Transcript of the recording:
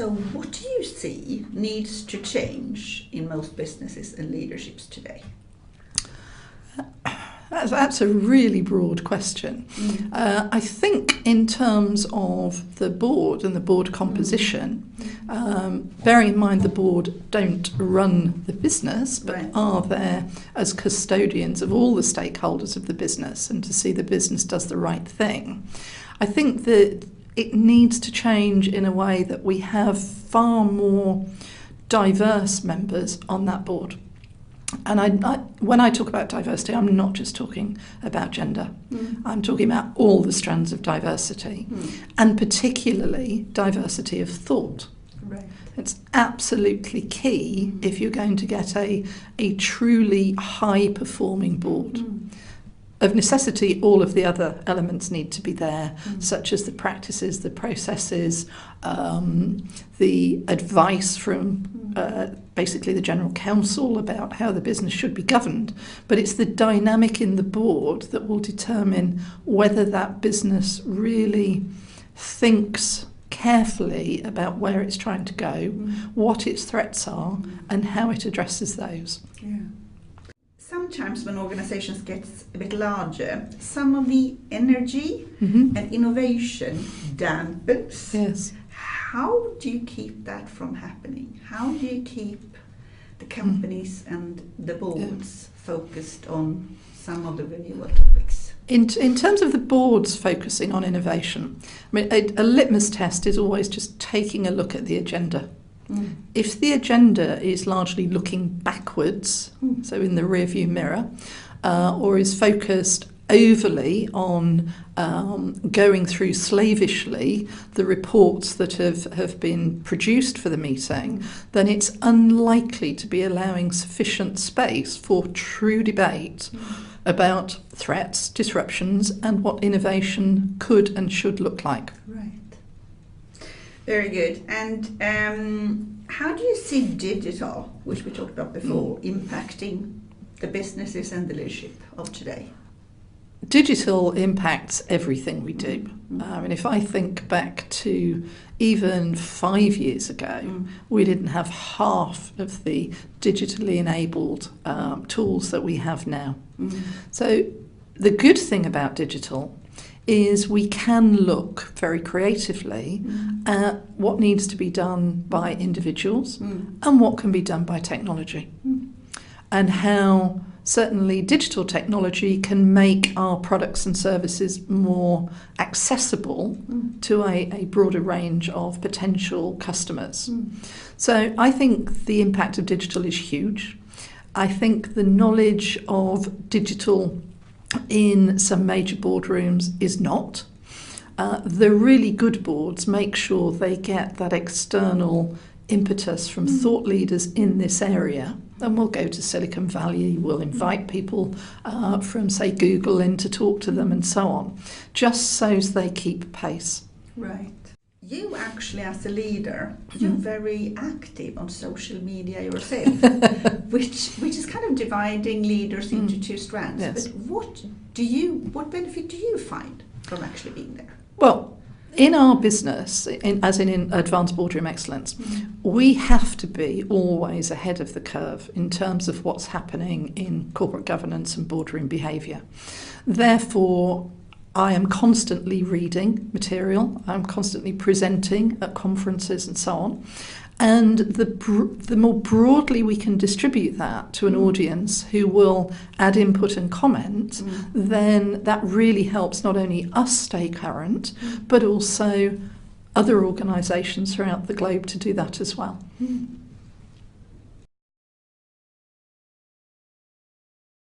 So what do you see needs to change in most businesses and leaderships today? That's a really broad question. I think in terms of the board and the board composition, bearing in mind the board don't run the business, but are there as custodians of all the stakeholders of the business and to see the business does the right thing. I think that it needs to change in a way that we have far more diverse members on that board. And when I talk about diversity, I'm not just talking about gender. I'm talking about all the strands of diversity, and particularly diversity of thought. Right. It's absolutely key if you're going to get a truly high-performing board. Of necessity, all of the other elements need to be there, such as the practices, the processes, the advice from basically the General Counsel about how the business should be governed. But it's the dynamic in the board that will determine whether that business really thinks carefully about where it's trying to go, what its threats are, and how it addresses those. Yeah. Sometimes when organizations get a bit larger, some of the energy and innovation dampens. Yes. How do you keep that from happening? How do you keep the companies and the boards focused on some of the renewal topics? In terms of the boards focusing on innovation, I mean, a litmus test is always just taking a look at the agenda. If the agenda is largely looking backwards, so in the rearview mirror, or is focused overly on going through slavishly the reports that have been produced for the meeting, then it's unlikely to be allowing sufficient space for true debate about threats, disruptions, and what innovation could and should look like. Right. Very good. And how do you see digital, which we talked about before, impacting the businesses and the leadership of today? Digital impacts everything we do. And if I think back to even 5 years ago, we didn't have half of the digitally enabled tools that we have now. So the good thing about digital is we can look very creatively at what needs to be done by individuals and what can be done by technology, and how certainly digital technology can make our products and services more accessible to a broader range of potential customers. So I think the impact of digital is huge. I think the knowledge of digital in some major boardrooms is not. The really good boards make sure they get that external impetus from thought leaders in this area. And we'll go to Silicon Valley, we'll invite people from, say, Google in to talk to them and so on, just so as they keep pace. Right. You actually, as a leader, you're very active on social media yourself, which is kind of dividing leaders into two strands. Yes. But what benefit do you find from actually being there? Well, in our business, as in Advanced Boardroom Excellence, we have to be always ahead of the curve in terms of what's happening in corporate governance and boardroom behaviour. Therefore, I am constantly reading material, I'm constantly presenting at conferences and so on. And the more broadly we can distribute that to an audience who will add input and comment, then that really helps not only us stay current, but also other organisations throughout the globe to do that as well.